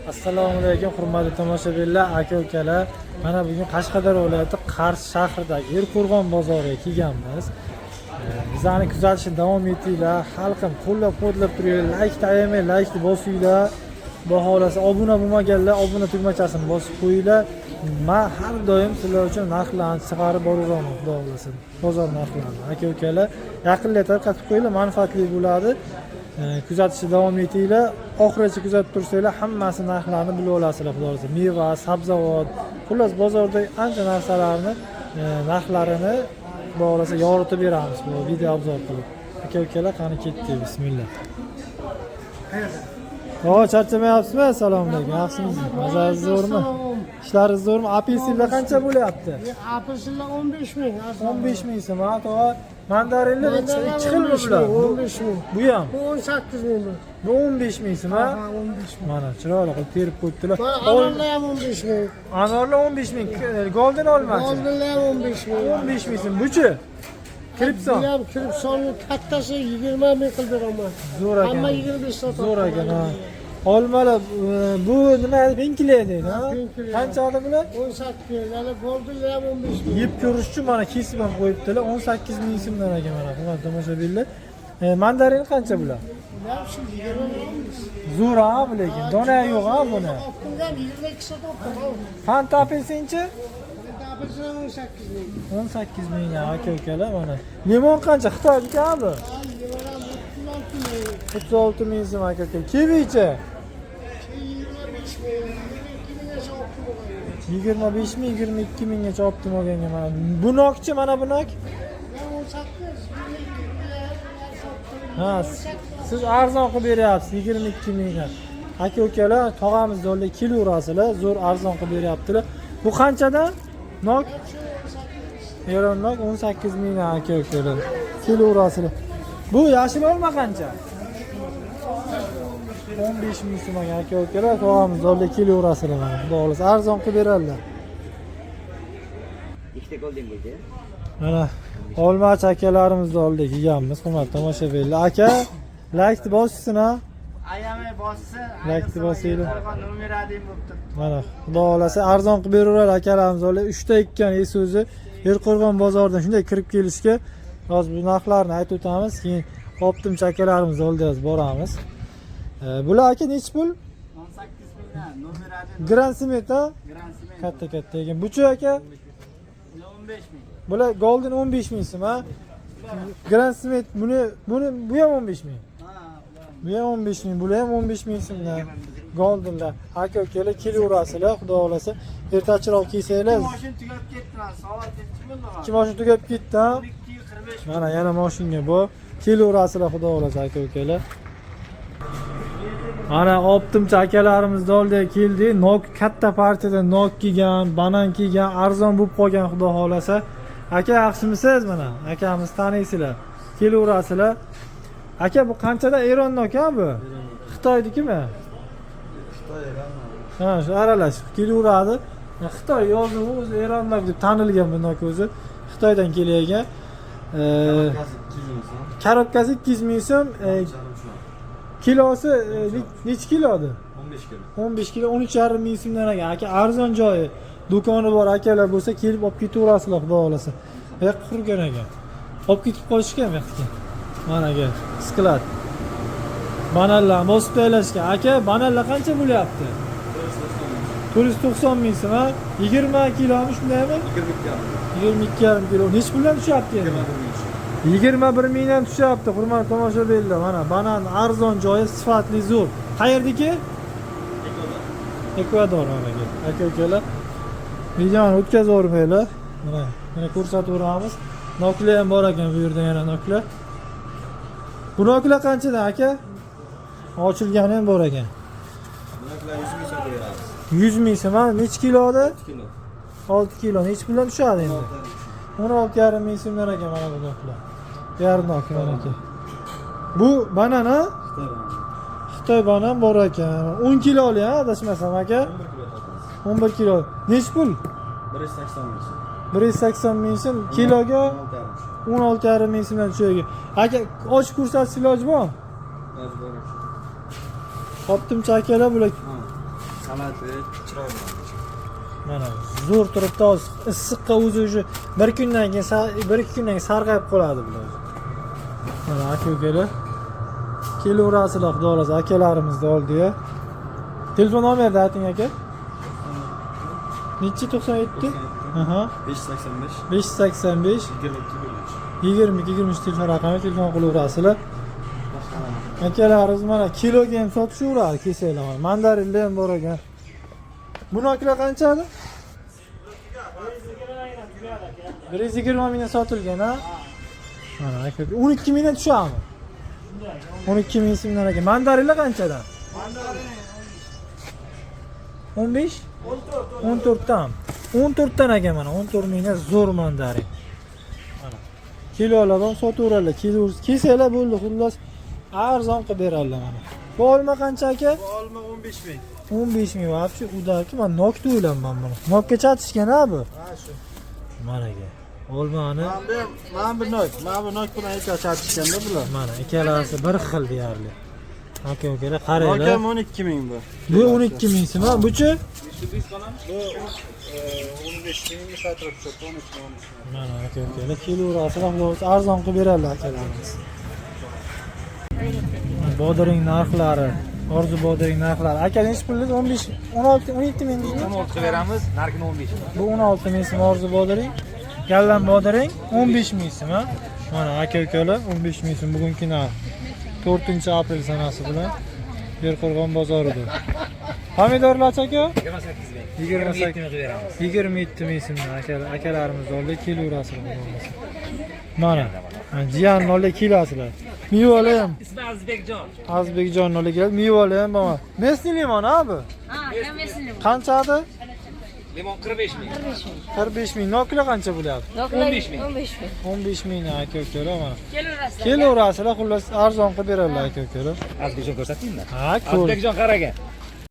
Assalomu alaykum hurmatli tomoshabinlar, aka-ukalar. Mana bugun Qashqadaryo viloyati Qarshi shahridagi Yerqo'rg'on bozoriga kelganmiz. Bizlarni kuzatishni davom etinglar. Xalqim qo'llab-quvvatlab turinglar. Like tayamay, like bosinglar. Baholasa obuna bo'lmaganlar obuna tugmachasini bosib qo'yinglar. Men har doim sizlar uchun narxlarni chiqarib boraman, xudo xolasa. Bozor narxlarini. Aka-ukalar, yaqinlarga tarqatib qo'yinglar, manfaatli bo'ladi. Kuzatishni davom etinglar. Oxirigacha kuzatib tursanglar, hammasi narxlarini bilib olasizlar, xudo xolasa. Meva, sabzavot, xullas bozorda ancha narsalarni narxlarini xudo xolasa yoritib beramiz bu video obzor qilib. Aka-ukalar, qani ketdik. Bismillah. Charchamayapsizmi? Assalomu alaykum. Yaxshimisizmi? Mazangiz zo'rmi? İşlaringiz zo'rmi? Apelsinlar qancha bo'lyapti? Apelsinlar 15 ming. 15 ming so'm. To'g'ri. Mandarinlar ikki xilmi bular? 15 ming. Bu ham? Bu 18 ming. Bu 15 ming so'm, ha? 15 ming. Mana chiroyli qilib terib qo'yibdilar. Anorlar ham 15 ming. Anorlar 15 ming. Golden olmachi. Goldenlar ham 15 ming. 15 ming so'm. Buchi? Kripson. Bu ham kripsonni kattasi 20 ming qilib beraman. Zo'r ekan. Hamma 25 so'm. Zo'r ekan, ha. Olmalar bu nima pinkilar deydi, ha? Qanchada bular? 18 ming. Hali goldenlar ham 15 ming. Yeb ko'rish uchun mana kesib ham qo'yibdilar. 18 ming so'mdan ekan mana. Hurmatli tomoshabinlar. Mandarin qancha bular? Bular shu 20 ming. Zo'r ha bu lekin. Dona yo'q ha buni. Optimdan 22 so'm topdim. Fanta apelsinchi? Apelsin 18 ming. 18 ming aka-ukalar mana. Limon qancha? Xitoyniki bu? 36 ming so'm aka-ukalar. Kivichi? 25 ming, 22 minggacha optim olganga mana. Bu nokchi mana bu nok? Ha, siz arzon qilib beryapsiz 22 mingga. Aka-ukalar, tog'amiz yo'lda kilovrasizlar, zo'r arzon qilib beryaptilar. Bu qanchada? Nok? Eron nok 18 ming aka-ukalar. Kilovrasizlar. Bu yashil olma qancha? 15 ming so'm aka-ukalar, tog'amiz yo'lda kilovrasizlar mana. Xudo xolasa arzon qilib beradilar. Ikkita golden bo'ldi. Mana olmachi akalarimizni oldiga kelganmiz. Hurmatli tomoshabinlar, aka, like bossin ha. Ayamay bossa, Like bosinglar. numeradim bo'pti. Mana xudo xolasa arzon qilib beraverar akalarimiz oldiga. 3 ta ekkan Isuzu Yerqo'rg'on bozoridan shunday kirib kelishga hozir bu narxlarni aytib o'tamiz, keyin optimchi akalarimiz oldiga boramiz. Bular aka nechi pul? 18 mingdan numeradim. Grand Cement ha? Grand Cement. Katta ekan. Buchi aka? 15 ming. Bular Golden 15 ming so'm ha? Grand Cement buni bu ham 15 ming. Bu ham 15 ming, bular ham 15 ming so'mdan. Goldenlar. Aka-ukalar kelaverasizlar, xudo xolasa. Ertachiroq kelsanglar. Mashin tugab ketdi, soat 2 ming. 2 mashina tugab ketdi ha? 245. Mana yana mashinga bu. Kelaverasizlar, xudo xolasa aka-ukalar. Mana optimchi akalarimiz oldiga keldi. Nok katta partiyada nok kelgan, banan kelgan, arzon bo'lib qolgan, xudo xolasa. Aka, yaxshimisiz mana? Akamiz taniysizlar. Kelaverasizlar. Aka, bu qanchada Eron nok ha bu? Xitoynikimi? Xitoy ekan. Ha, shu aralash kelaveradi. Xitoy yozuvi o'zi Eron nok deb tanilgan bu nok o'zi. Xitoydan kelgan. Korobkasi 200 ming so'm. Kilosi necha kiloda? 15 kilo. 15 kilo 13,5 ming so'mdan ekan. Aka, arzon joyi. Do'koni bor akalar bo'lsa, kelib olib ketaverasizlar, xudo xolasa. Yoq qurgan ekan. Olib ketib qolishgan bu yoqqa. Mana aka, sklad. Banallar bosib taylashgan. Aka, banallar qancha bo'lyapti? 490 ming so'm, ha? 20 kilomi shundaymi? 22,5 kilo. Nech puldan tushyapti endi? 21 mingdan tushyapti, hurmatli tomoshabinlar. Mana banan arzon joyi, sifatli, zo'r. Qayerdiki? Ekvador aka. Aka-ukalar. Videoni o'tkazavermaylar. Mana ko'rsataveramiz. Noklar ham bor ekan bu yerda, yana noklar. Bu noklar qanchadan aka? Ochilgani ham bor ekan. Bunaqalar 100 ming so'm beramiz. 100 ming so'm, ha? Necha kiloda? 6 kilo. 6 kilo. Necha puldan tushadi endi? 16,5 ming so'mdan ekan mana bu noklar. Yarim nok mana aka. Bu banan ha? Xitoy banan bor ekan. 10 kiloli ha, adashmasam aka. 11 kilo. Necha pul? 180 ming so'm. 180 ming so'm kiloga 16,5 ming so'mdan tushadi. Aka, ochib ko'rsatish iloji bormi? Optimchi akalar bular Qanoti chiroyli. Mana zo'r turibdi, hozir issiqqa o'zi уже bir kundan keyin 1-2 kundan keyin sarg'ayib qoladi bular. Mana aka-ukalar kelaverasizlar, xudo xolasa akalarimizni oldiga. Telefon nomerni ayting aka. Nechi 97? Aha. 585 585 22 20 telefon raqami, telefon qilaverasizlar. Akalarimiz mana kiloga ham sotishaveradi, kesanglar mana. Mandarinlar ham bor ekan. Bunokilar qanchadi? 120 mingdan sotilgan, ha? Mana aka 12 mingdan tushami? 12 ming so'mdan aka. Mandarinlar qanchadan? 15? 14 dan. 14 dan aka mana 14 mingdan zo'r mandarin. Mana. Kilolardan sotaveradilar. Kesanglar bo'ldi, xullas arzon qilib beradilar mana. Bu olma qancha aka? Bu olma 15 ming. 15 ming вообще udaki men nokda o'ylanman buni. Nokka chatishgan-a bu? Ha shu. Mana aka. Olmani Mana bu nok bilan ikki chatishganda bular. mana ikkalasi bir xil deyarli. Aka-ukalar qaranglar. Nokam 12 ming bu. Bu 12 ming so'm, ha? Bu-chi? Bu 15 ming satrab turibdi, 13 ming. Mana aka-ukalar kelaverasizlar, xulosa arzon qilib beradilar akalarimiz. Bodring narxlari, orzu bodring narxlari. Aka nechi pullik? 15, 16, 17 ming. 16 qilib beramiz, narxini 15. Bu 16 ming so'm orzu bodring. Gallan bodring 15 ming so'm, ha? Mana aka-ukalar 15 ming so'm bugungi narx. 4-aprel sanasi bilan Yerqo'rg'on bozorida. Pomidorlar aka? 28 ming qilib beramiz. 27 ming so'mdan akalarimiz oldi kelaverasizlar. Mana jiyan oldi kelasizlar. Mevalar ham Ismi Azbekjon. Azbekjon oldi keladi. Mevalar ham bor. Mesni limon ha bu? Ha, yemesini. Qanchadi? Limon 45 ming. 45 ming. Noklar qancha bo'lyapti? 15 ming. 15 ming. 15 ming aka-ukalar mana. Kelaverasizlar. Kelaverasizlar, xullas arzon qilib beradilar aka-ukalar. Azbekjon ko'rsatingmi? Ha, ko'r. Azbekjon qaragan.